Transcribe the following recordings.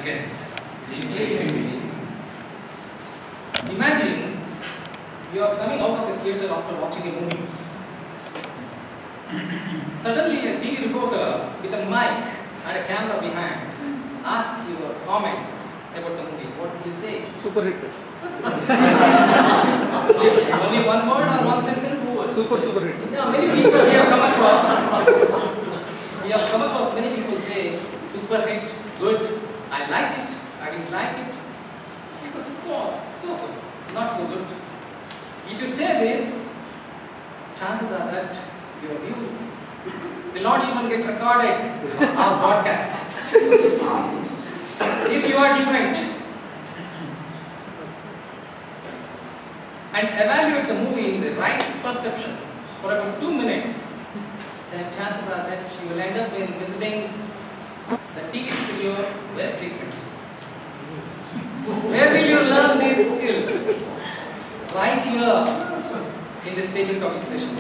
guests. Imagine you are coming out of a theatre after watching a movie. Suddenly a TV reporter with a mic and a camera behind asks your comments about the movie. What will you say? Super hit. Only one word or one sentence? Super hit. Yeah, many people we have come across. Many people say super hit, good, I liked it, I didn't like it. It was so, not so good. If you say this, chances are that your views will not even get recorded or broadcast. If you are different and evaluate the movie in the right perception for about 2 minutes, then chances are that you will end up in visiting the TV studio very frequently. Where will you learn these skills? Right here in this table topic session.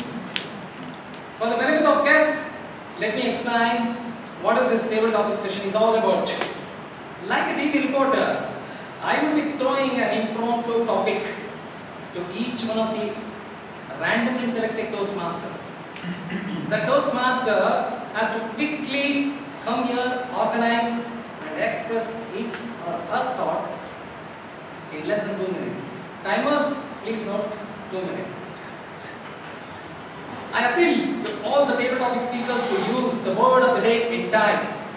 For the benefit of guests, let me explain what is this table topic session is all about. Like a TV reporter, I will be throwing an impromptu topic to each one of the randomly selected Toastmasters. The Toastmaster has to quickly come here, organize and express his or her thoughts in less than 2 minutes. Timer, please note 2 minutes. I appeal to all the table topic speakers to use the word of the day entice.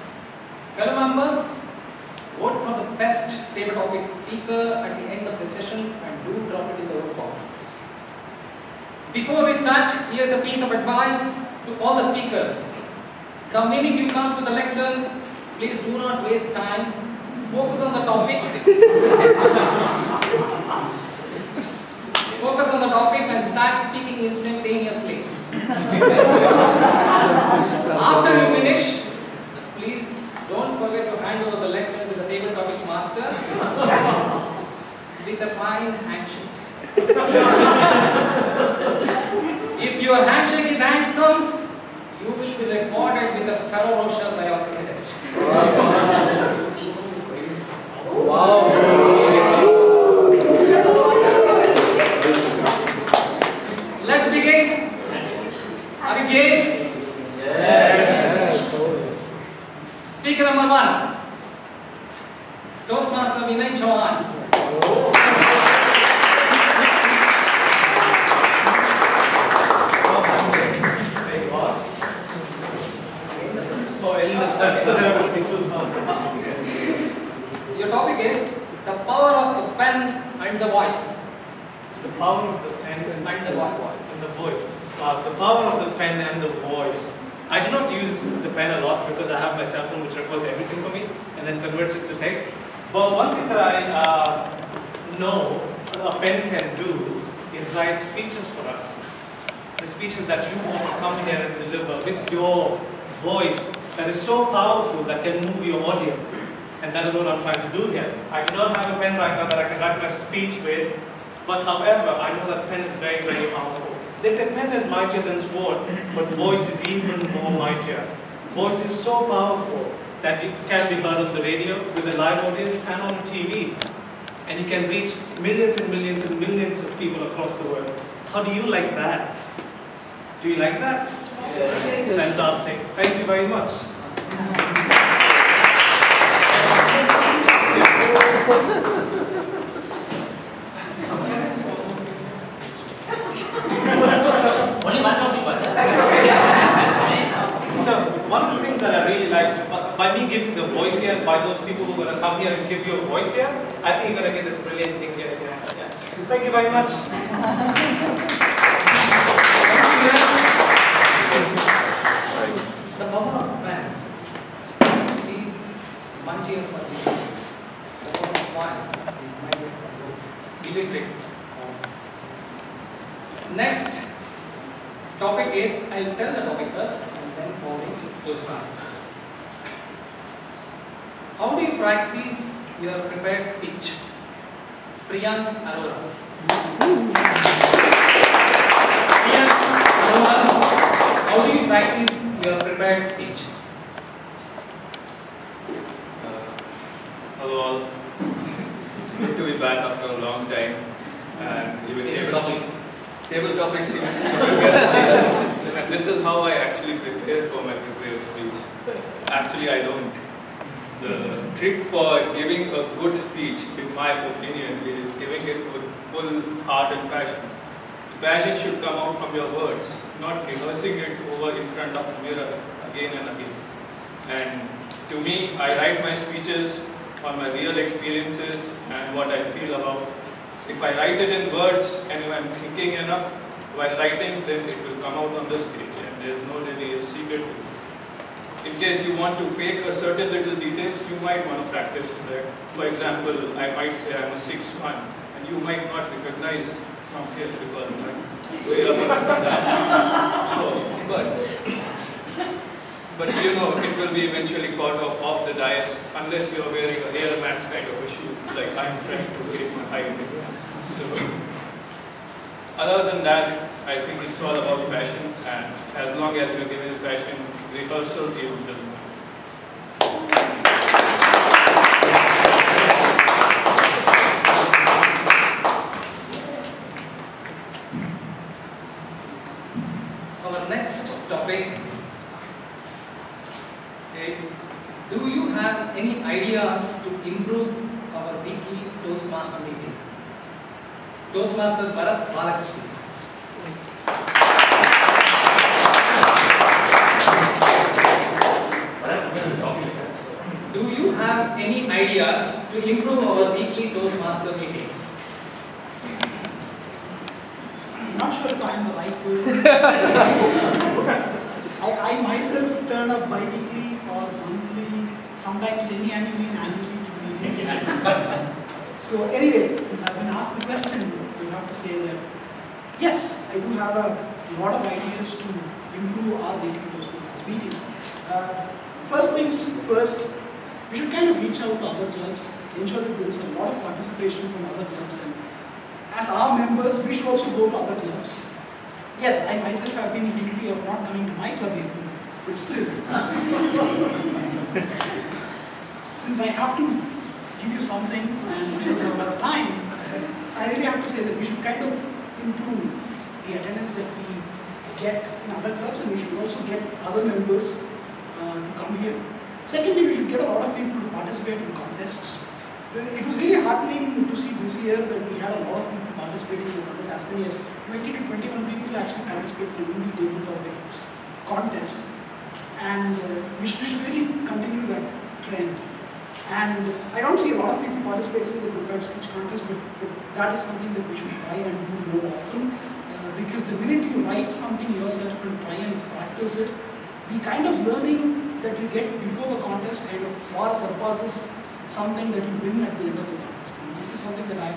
Fellow members, vote for the best table topic speaker at the end of the session and do drop it in the vote box. Before we start, here's a piece of advice to all the speakers. The minute you come to the lectern, please do not waste time. Focus on the topic. Focus on the topic and start speaking instantaneously. After you finish, please don't forget to hand over the lectern to the table topic master with a fine handshake. If your handshake is handsome, you will be rewarded with a Ferrero Rocher by our president. Wow. Let's begin. Are you game? Yes. Speaker number 1, Toastmaster Vinay Chauhan. Your topic is the power of the pen and the voice. The power of the pen And the voice. And the voice. The power of the pen and the voice. I do not use the pen a lot because I have my cell phone which records everything for me and then converts it to text. But one thing that I know a pen can do is write speeches for us. The speeches that you want to come here and deliver with your voice that is so powerful that can move your audience. And that is what I'm trying to do here. I do not have a pen right now that I can write my speech with, but however, I know that pen is very, very powerful. They say pen is mightier than sword, but voice is even more mightier. Voice is so powerful that it can be heard on the radio with a live audience and on TV. And you can reach millions and millions and millions of people across the world. How do you like that? Do you like that? Yes. Fantastic. Thank you very much. Only one topic, So, one of the things that I really like, by me giving the voice here, by those people who are going to come here and give you a voice here, I think you're going to get this brilliant thing here. Yeah. Thank you very much. The power of pen is mightier for illiterates. The power of voice is mightier for both illiterates also. Next topic is, I'll tell the topic first and then forward it to Toastmaster. How do you practice your prepared speech? Priyank Arora. Priyank Arora, how do you practice your prepared speech? Hello all. Good to be back after a long time. And even table topic seems to be attention. And this is how I actually prepare for my prepared speech. Actually, I don't. The trick for giving a good speech, in my opinion, is giving it with full heart and passion. The passion should come out from your words, not rehearsing it over in front of a mirror again and again. And to me, I write my speeches on my real experiences and what I feel about. If I write it in words and if I'm thinking enough while writing, then it will come out on the stage and there's no really a secret to it. In case you want to fake a certain little details, you might want to practice that. For example, I might say I'm a 6'1", and you might not recognize from here because I'm way up on the dance. So, but you know, it will be eventually caught off the dais unless you are wearing a Air Max kind of a shoe, like I'm trying to fake my height. So, other than that, I think it's all about passion, and as long as you're giving passion, rehearsal is the Our next topic is, do you have any ideas to improve our weekly Toastmaster meetings? Toastmaster Bharat Balakrishnan. Do you have any ideas to improve our weekly Toastmaster meetings? I'm not sure if I am the right person. I myself turn up bi-weekly or monthly, sometimes semi-annually and annually to meetings. So anyway, since I've been asked the question, you have to say that yes, I do have a lot of ideas to improve our weekly Toastmasters meetings. First things first, we should kind of reach out to other clubs, ensure that there is a lot of participation from other clubs. And as our members, we should also go to other clubs. Yes, I myself have been guilty of not coming to my club even, but still. Since I have to give you something and we don't have a lot of time, I really have to say that we should kind of improve the attendance that we get in other clubs, and we should also get other members to come here. Secondly, we should get a lot of people to participate in contests. It was really heartening to see this year that we had a lot of people participating in the contest. As many as 20 to 21 people actually participated in the table topics contest, and we should really continue that trend. And I don't see a lot of people participating in the prepared speech contest, but that is something that we should try and do more often, because the minute you write something yourself and try and practice it, the kind of learning that you get before the contest kind of far surpasses something that you win at the end of the contest. And this is something that I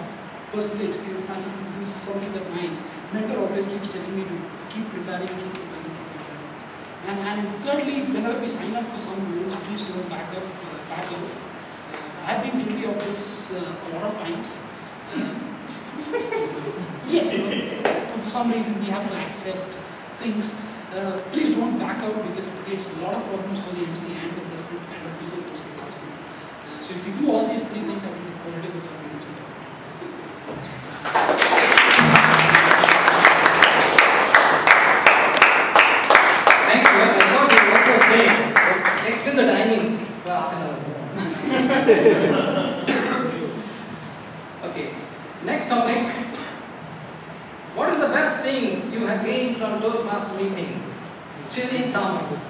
personally experienced myself. This is something that my mentor always keeps telling me to keep preparing, keep preparing, keep preparing. And thirdly, whenever we sign up for some rules, please don't back out. I've been guilty of this a lot of times. Yes, for some reason we have to accept things. Please don't back out, because it creates a lot of problems for the MC and the president to kind of fill those last minute. So if you do all these three things, I think the quality of the meetings will be. Thanks, sir. I thought you also said extend the timings for half an hour. Okay, next topic. What is the best things you have gained from Toastmaster meetings? Cherry Thomas.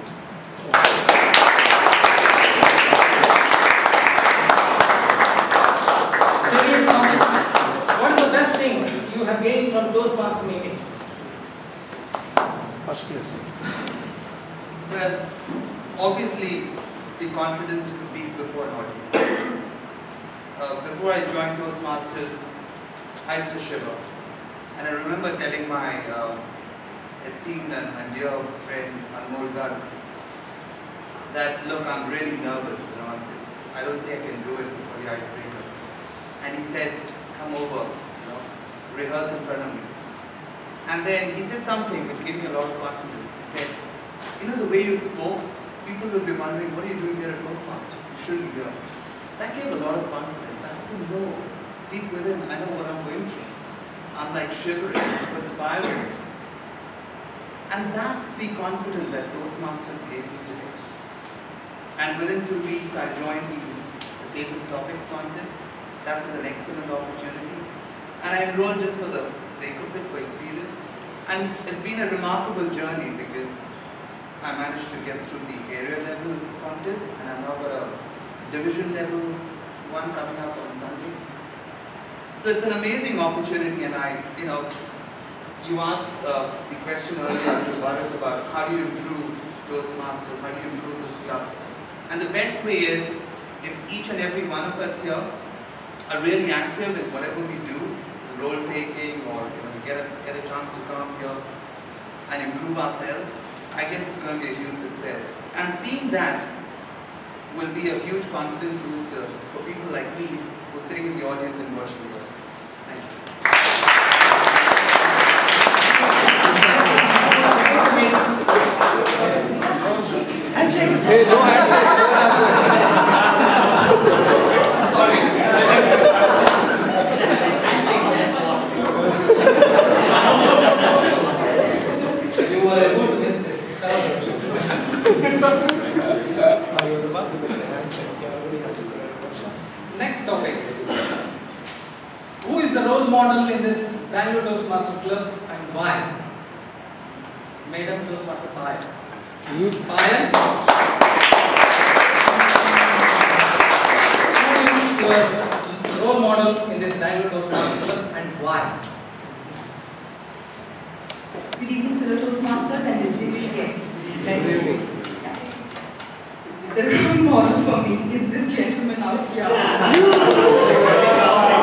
Cherry Thomas, what is the best things you have gained from Toastmaster meetings? First place. Well, obviously, the confidence to speak before an audience. Before I joined Toastmasters, I used to shiver. And I remember telling my esteemed and my dear friend Anmol Garg that, look, I'm really nervous, I don't think I can do it before the icebreaker. And he said, come over, rehearse in front of me. And then he said something which gave me a lot of confidence. He said, the way you spoke, people will be wondering, what are you doing here at Toastmasters? You shouldn't be here. That gave a lot of confidence. But I said, no, deep within, I know what I'm going through. I'm like shivering, perspiring. And that's the confidence that Toastmasters gave me today. And within 2 weeks, I joined the table topics contest. That was an excellent opportunity. And I enrolled just for the sake of it, for experience. And it's been a remarkable journey because I managed to get through the area level contest, and I've now got a division level one coming up on Sunday. So it's an amazing opportunity, and you asked the question earlier to Bharat about how do you improve Toastmasters, how do you improve this club. And the best way is if each and every one of us here are really active in whatever we do, role taking, or get a chance to come here and improve ourselves. I guess it's going to be a huge success. And seeing that will be a huge confidence booster for people like me who are sitting in the audience and watching the work. Thank you. Handshake. Hey, no handshake. You were able to miss this. I was about to miss the handshake. Yeah, I really had to. Next topic. Who is the role model in this Bangalore Toastmaster Club and why? Madam Toastmaster Payal. Payal? Who is your role model in this Bangalore Toastmaster Club and why? Good evening, fellow Toastmasters and distinguished guests. Really? The role model for me is this gentleman out here.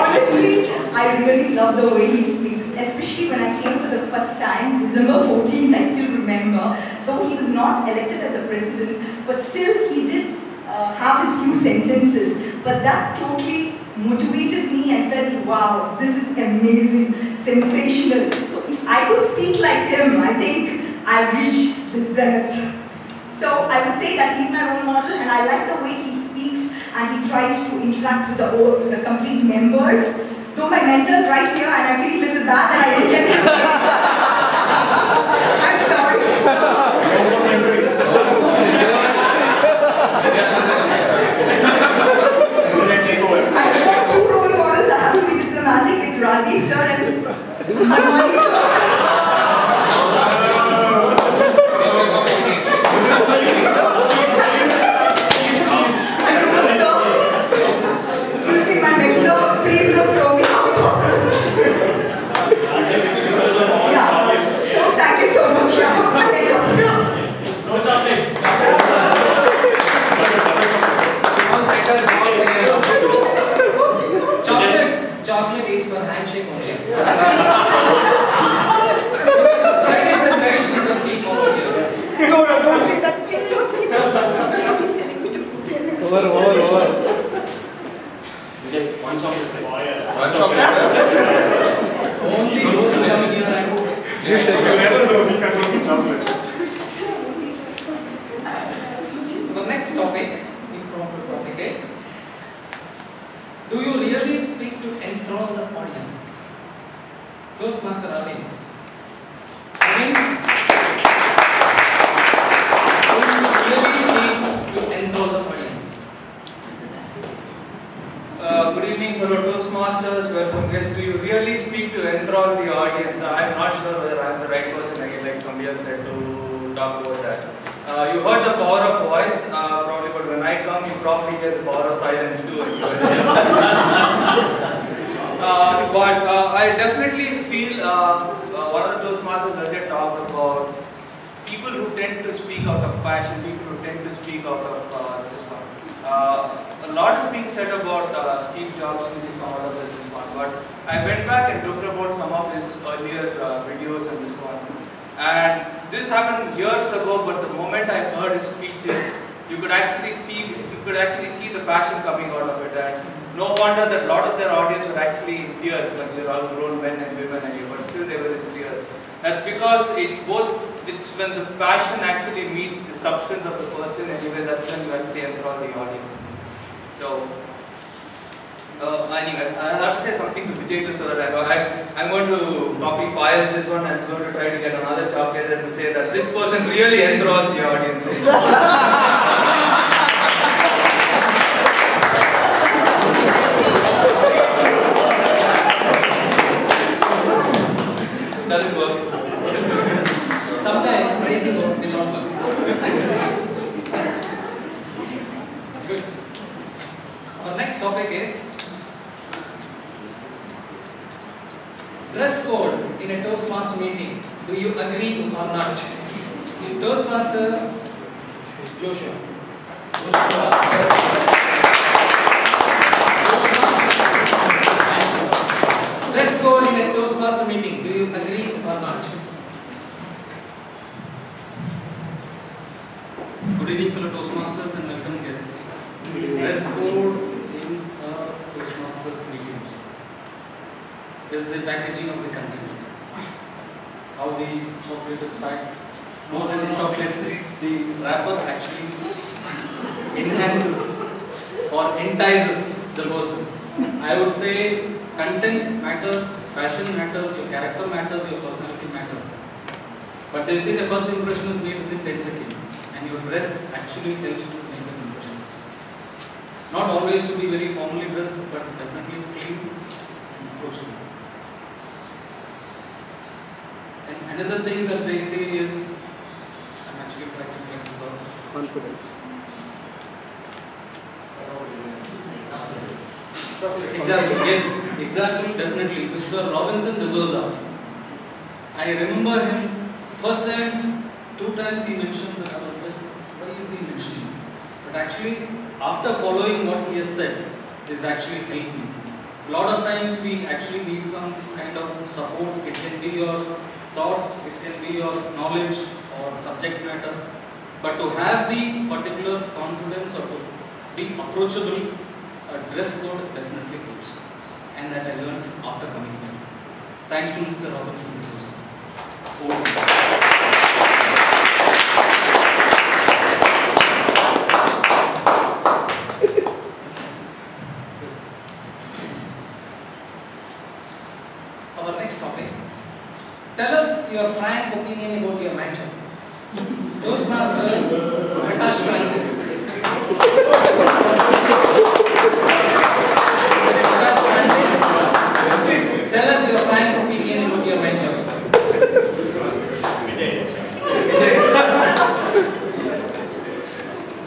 Honestly, I really love the way he speaks, especially when I came for the first time, December 14th, I still remember, though he was not elected as a president, but still he did have his few sentences, but that totally motivated me and felt, wow, this is amazing, sensational. So if I could speak like him, I think I've reached the zenith. So I would say that he's my role model, and I like the way he speaks and he tries to interact with the complete members. Though my mentor's right here and I feel a little bad that I didn't tell his name. I'm sorry. I've got two role models. I have to be diplomatic. It's Radeep sir and Harmani sir. Excuse me, my mentor, please don't throw me out. Yeah. Thank you so much. No chocolates. Chocolate is for handshake only. That is a traditional thing over here. No, don't say that. Please don't say that. He's telling me to tell him. Over. One chocolate. Only those coming here I hope. You shake You never know he can do chocolate. The next topic, impromptu topic is, do you really speak to enthrall the audience? Toastmaster Arvind. Arvind, do you really speak to enthrall the audience? Good evening, fellow Toastmasters. Welcome guests. Do you really speak to enthrall the audience? I am not sure whether I am the right person, like somebody else said, to talk about that. You heard the power of voice, probably, but when I come, you probably get the power of silence too. I definitely feel one of the Toastmasters earlier talked about people who tend to speak out of passion, people who tend to speak out of this one. A lot is being said about Steve Jobs since he's come out of this one, but I went back and looked about some of his earlier videos in this one. And this happened years ago, but the moment I heard his speeches, you could actually see the passion coming out of it. And no wonder that a lot of their audience were actually in tears, like they're all grown men and women, but still they were in tears. That's because it's when the passion actually meets the substance of the person, anyway, that's when you actually enthrall the audience. So Anyway, I have to say something to Vijay too, so that I'm going to copy Pius this one. I'm going to try to get another chalk-header to say that this person really enthralls the audience. Doesn't work. Sometimes praising will not work. Good. Our next topic is dress code in a Toastmaster meeting. Do you agree or not? Toastmaster Joshua. Dress code in a Toastmaster meeting. Do you agree or not? Good evening, fellow Toastmasters, and welcome guests. Dress code in a Toastmasters meeting is the packaging of the content. How the chocolate is packed. More than the chocolate, the wrapper actually enhances or entices the person. I would say content matters, passion matters, your character matters, your personality matters. But they say the first impression is made within 10 seconds. And your dress actually helps to make an impression. Not always to be very formally dressed, but definitely clean and approachable. And another thing that they say is, I'm actually trying to get about Confidence. Example, yes, example, definitely. Mr. Robinson D'Souza. I remember him first time, 2 times he mentioned that I was just, why is he mentioning? But actually, after following what he has said, this actually helped me. A lot of times we actually need some kind of support. It can be your thought, it can be your knowledge or subject matter. But to have the particular confidence or to be approachable, a dress code definitely helps. And that I learned after coming here. Thanks to Mr. Robinson D'Souza. Our next topic. Tell us your frank opinion about your mentor. Toastmaster Prakash Francis. Prakash Francis. Tell us your frank opinion about your mentor.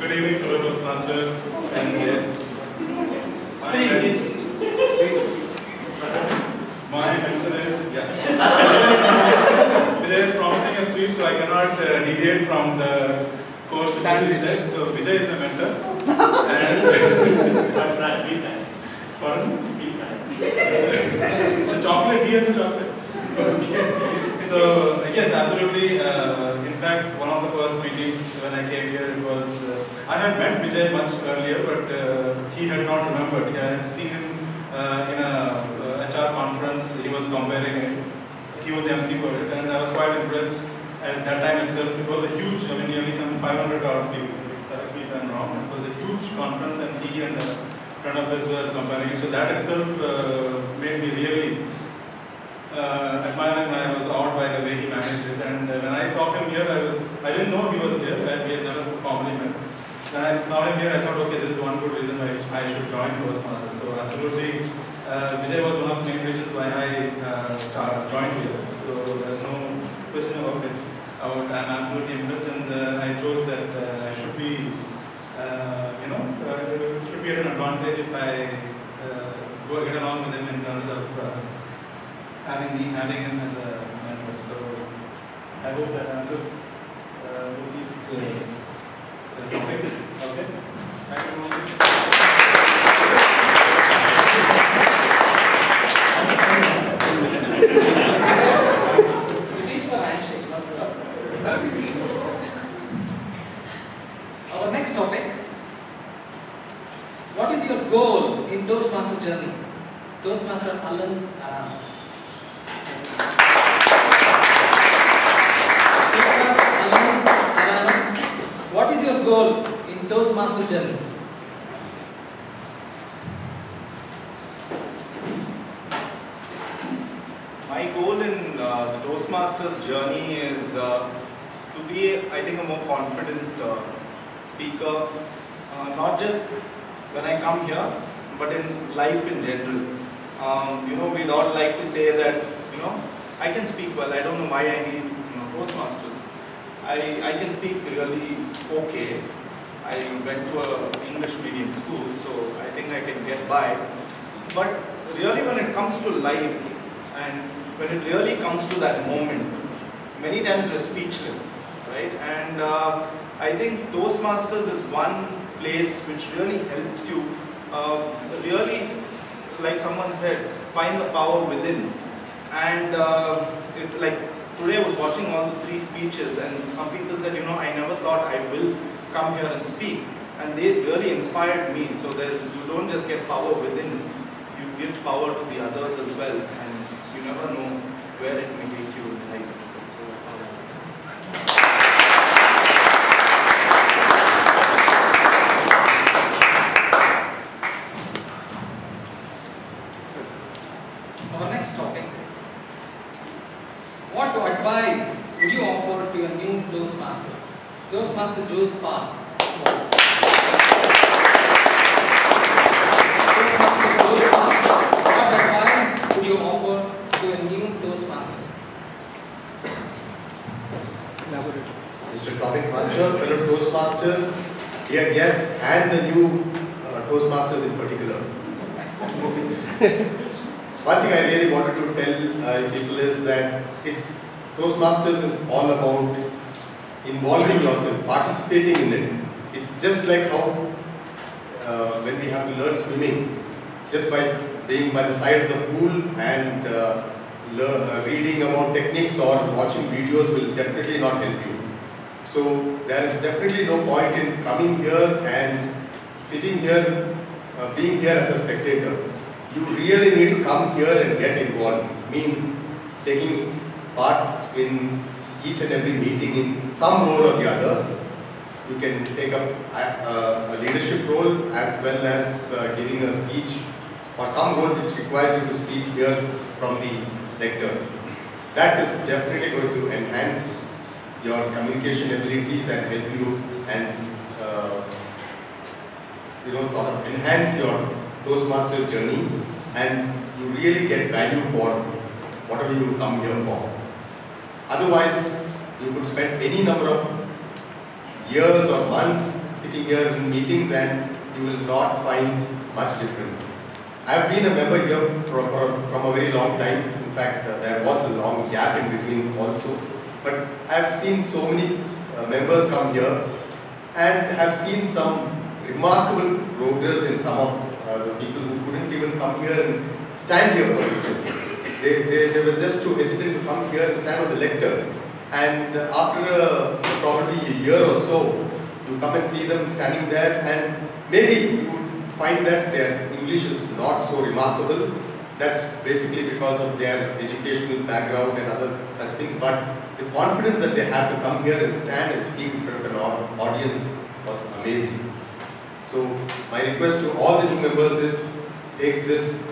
Good evening, fellow Toastmasters and guests. My mentor is, Vijay is promising a sweep, so I cannot deviate from the course that he said. So Vijay is my mentor. And pardon? The chocolate, he has the chocolate. Okay. So yes, absolutely. In fact, one of the first meetings when I came here, it was I had met Vijay much earlier, but he had not remembered. I had seen him in a HR conference. He was comparing it. He was the MC for it, and I was quite impressed. At that time itself, it was a huge. I mean, nearly some 500 odd people. Correct me if I'm wrong. It was a huge conference, and he and a friend of his were comparing it. So that itself made me really admire him. I was awed by the way he managed it, and when I saw him here, I didn't know he was here. We had never formally met. When I saw him here, I thought, okay, this is one good reason why I should join Toastmasters. So absolutely, Vijay was one of the main reasons why I joined here. So there's no question about it. I'm absolutely impressed, and I chose that I should be, it should be at an advantage if I get along with him in terms of having him as a mentor. So I hope that answers this topic. Okay. Thank you. Our next topic. What is your goal in Toastmaster journey? Toastmaster Alan Arana. Toastmaster Alan Arana. What is your goal in Toastmaster journey? My goal in the Toastmasters journey is to be, I think, a more confident speaker, not just when I come here, but in life in general. We'd all like to say that, I can speak well. I don't know why I need, Toastmasters. I can speak really okay. I went to an English medium school, so I think I can get by. But really, when it comes to life, and when it really comes to that moment, many times we're speechless, right? And I think Toastmasters is one place which really helps you, really, like someone said, find the power within. And it's like, today I was watching all the 3 speeches, and some people said, I never thought I will come here and speak. And they really inspired me. So you don't just get power within, you give power to the others as well. And you never know where it may take you in life. So that's all I would say. Our next topic. What advice would you offer to a new Toastmaster? Toastmaster Jules Pan. What advice would you offer to a new Toastmaster? Mr. Topic Master, fellow Toastmasters, dear guests, and the new Toastmasters in particular. One thing I really wanted to tell people is that Toastmasters is all about involving yourself, participating in it. It's just like how when we have to learn swimming, just by being by the side of the pool and reading about techniques or watching videos will definitely not help you. So there is definitely no point in coming here and sitting here, being here as a spectator. You really need to come here and get involved. Means taking part in each and every meeting in some role or the other. You can take up a leadership role as well as giving a speech or some role which requires you to speak here from the lectern. That is definitely going to enhance your communication abilities and help you and sort of enhance your Toastmaster journey, and you really get value for whatever you come here for. Otherwise, you could spend any number of years or months sitting here in meetings and you will not find much difference. I have been a member here from a very long time. In fact, there was a long gap in between also. But I have seen so many members come here and have seen some remarkable progress in some of the people who couldn't even come here and stand here, for instance. They were just too hesitant to come here and stand on the lectern. And after probably a year or so, you come and see them standing there, and maybe you would find that their English is not so remarkable. That's basically because of their educational background and other such things. But the confidence that they have to come here and stand and speak in front of an audience was amazing. So my request to all the new members is take this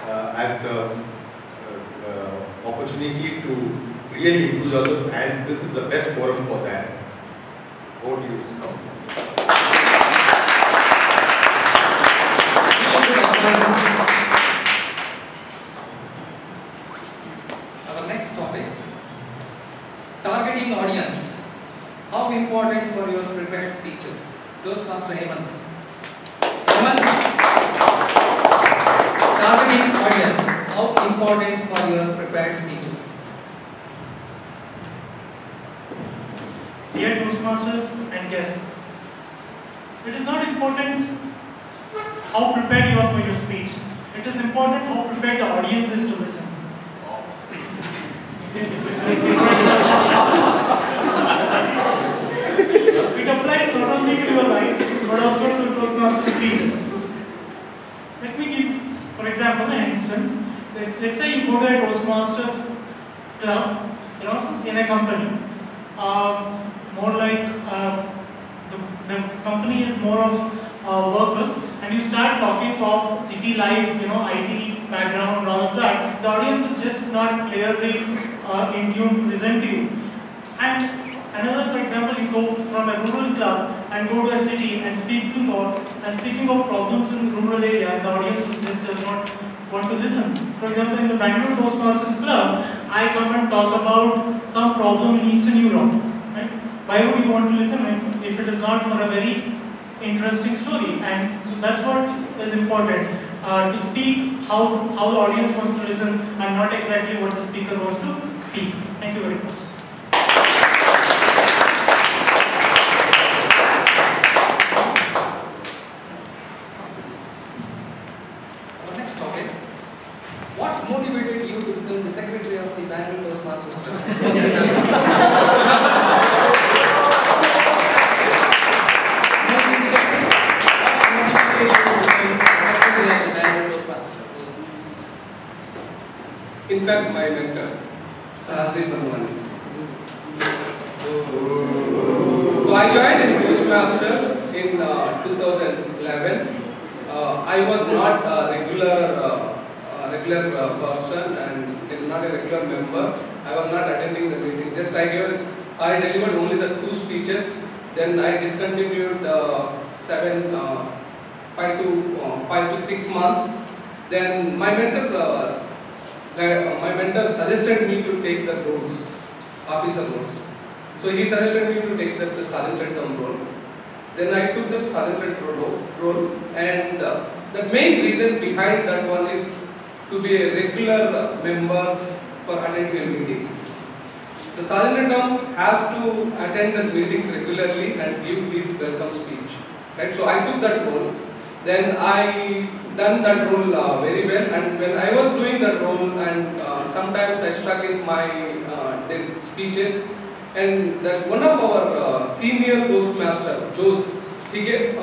as an opportunity to really improve yourself, and this is the best forum for that. Over to you. Our next topic, targeting audience. How important for your prepared speeches? Toastmaster Hemant. Targeting audience. How important for your prepared speeches? Dear Toastmasters and guests, it is not important how prepared you are for your speech. It is important how prepared the audience is to listen. It applies not only to your life, but also to Toastmaster speeches. Let me give, for example, an instance. Let's say you go to a Toastmasters club, in a company. More like the company is more of workers, and you start talking of city life, IT background and all of that, the audience is just not clearly in tune to listen to you. And another, for example, you go from a rural club and go to a city and speaking of problems in rural area, and the audience just does not want to listen. For example, in the Bangalore Toastmasters Club, I come and talk about some problem in Eastern Europe. Right? Why would you want to listen if it is not for a very interesting story? And so that's what is important, to speak how the audience wants to listen and not exactly what the speaker wants to speak. Thank you very much. Our next topic. What motivated you to become the secretary of the Bangalore Toastmasters Club? In fact, my mentor, Rasdeep Bhagwani. So I joined in Toastmasters in 2011. I was not a regular person and not a regular member. I was not attending the meeting. Just I delivered only the 2 speeches. Then I discontinued 5 to 6 months. Then my mentor suggested me to take the roles, officer roles. So he suggested me to take the sergeant role. Then I took the sergeant role, and the main reason behind that one is to be a regular member for attending meetings. The sergeant has to attend the meetings regularly and give his welcome speech. Right? So I took that role. Then I done that role very well, and when I was doing that role, and sometimes I stuck in my speeches, and that one of our senior Toastmaster, Jose, he gave,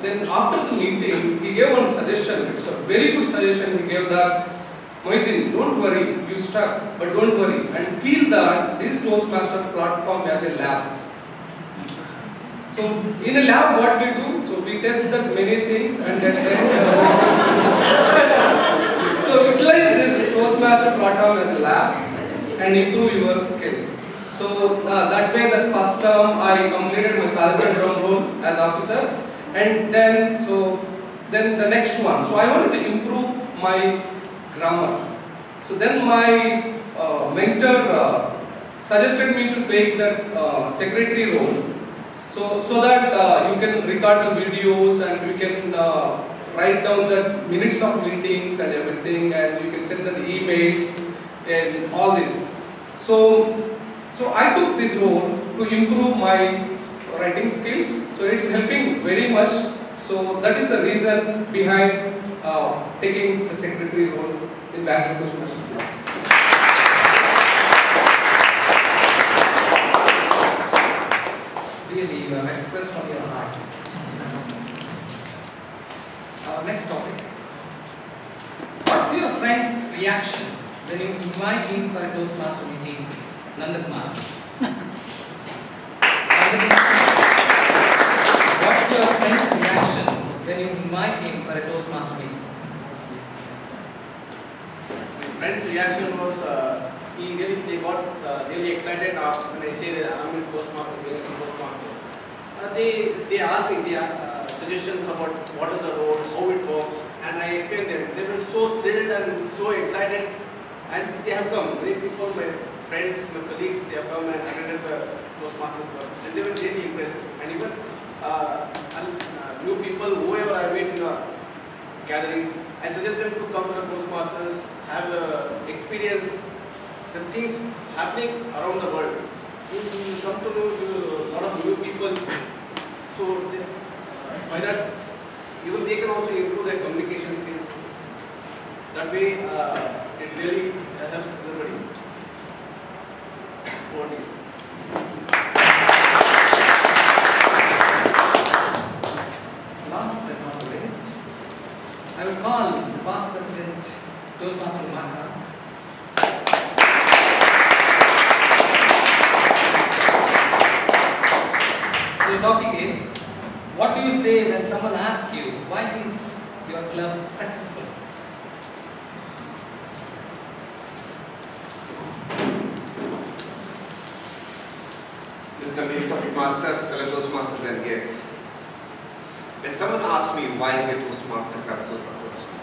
then after the meeting, he gave one suggestion. It's a very good suggestion. He gave that, Mohideen, don't worry, you stuck, but don't worry, and feel that this Toastmaster platform as a lab. So in a lab, what we do? So we test that many things, and then so utilize this Toastmaster platform as a lab and improve your skills. So that way, that first term I completed my sergeant role as officer, and then then the next one. So I wanted to improve my grammar. So then my mentor suggested me to take that secretary role. So that you can record the videos, and you can write down the minutes of meetings and everything, and you can send the emails and all this. So I took this role to improve my writing skills. So it's helping very much. So that is the reason behind taking the secretary role in Bangalore Toastmasters Club. Really, you have expressed from your heart. Our next topic. What's your friend's reaction when you invite him for a Toastmaster meeting? Nandakumar. What's your friend's reaction when you invite him for a Toastmaster meeting? My friend's reaction was they got really excited when I said I'm in Toastmaster. They asked me suggestions about what is the role, how it works, and I explained them. They were so thrilled and so excited, and they have come. Many people, my friends, my colleagues, they have come and attended the Toastmasters Club, and they were really impressed. And even new people, whoever I meet in the gatherings, I suggest them to come to the Toastmasters, have experience the things happening around the world. You come to know a lot of new people, so by that, even they can also improve their communication skills. That way, it really helps everybody. Over to you. Last but not least, I will call the past president, Toastmaster Marka. The topic is, What do you say when someone asks you, why is your club successful? Mr. Main Topic Master, fellow Toastmasters and guests. When someone asks me why is your Toastmaster Club so successful,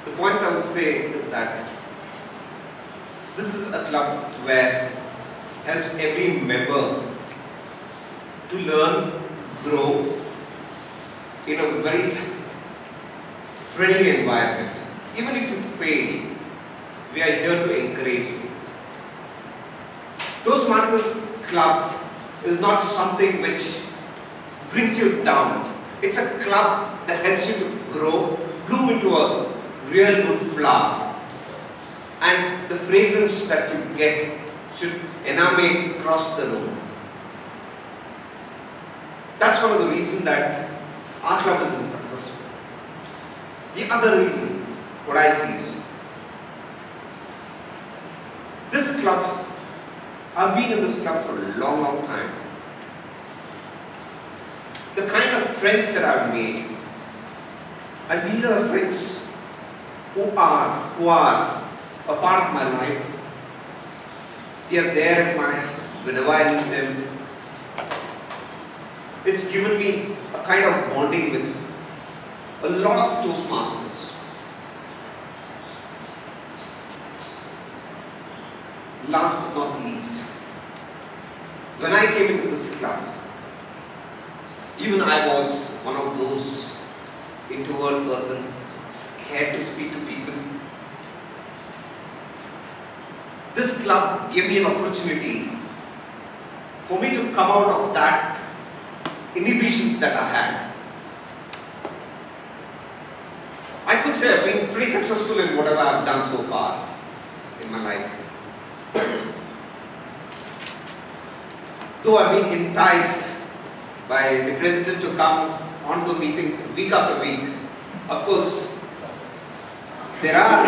the point I would say is that this is a club where helps every member to learn, grow in a very friendly environment. Even if you fail, we are here to encourage you. Toastmasters Club is not something which brings you down. It's a club that helps you to grow, bloom into a real good flower. And the fragrance that you get should emanate across the room. That's one of the reasons that our club has been successful. The other reason, what I see is, this club, I've been in this club for a long, long time. The kind of friends that I've made, and these are the friends who are a part of my life. They are there whenever I need them. It's given me a kind of bonding with a lot of Toastmasters. Last but not least, when I came into this club, even I was one of those introvert person, scared to speak to people. This club gave me an opportunity for me to come out of that inhibitions that I had. I could say I've been pretty successful in whatever I've done so far in my life. Though I've been enticed by the president to come onto the meeting week after week, of course, there are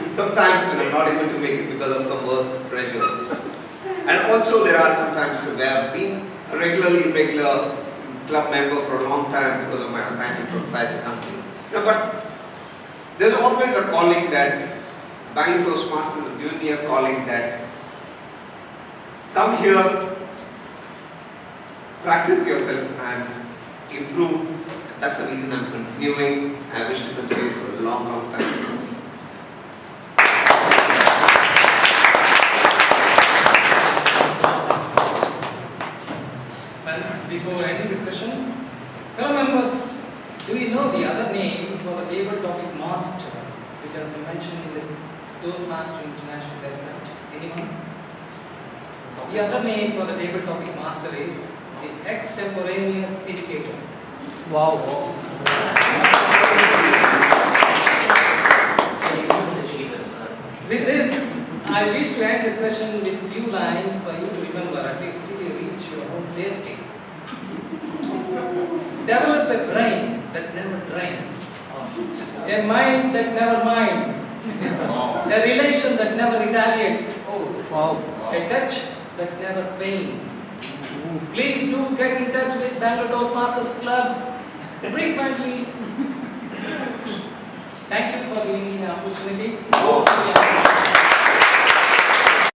some times when I'm not able to make it because of some work pressure. And also there are some times where I've been a regular club member for a long time because of my assignments outside the country. But there's always a calling that Bangalore Toastmasters has given me a calling that come here, practice yourself and improve. That's the reason I'm continuing. I wish to continue for a long, long time. Well, before ending this session, fellow members, do you know the other name for the table topic master, which has been mentioned in the Toastmaster International website? Anyone? The other name for the table topic master is the extemporaneous educator. Wow. With this, I wish to end this session with few lines for you to remember, at least till you reach your own safety. Develop a brain that never drains, a mind that never minds, a relation that never retaliates, a touch that never pains. Please do get in touch with Bangalore Toastmasters Club frequently. Thank you for giving me the opportunity.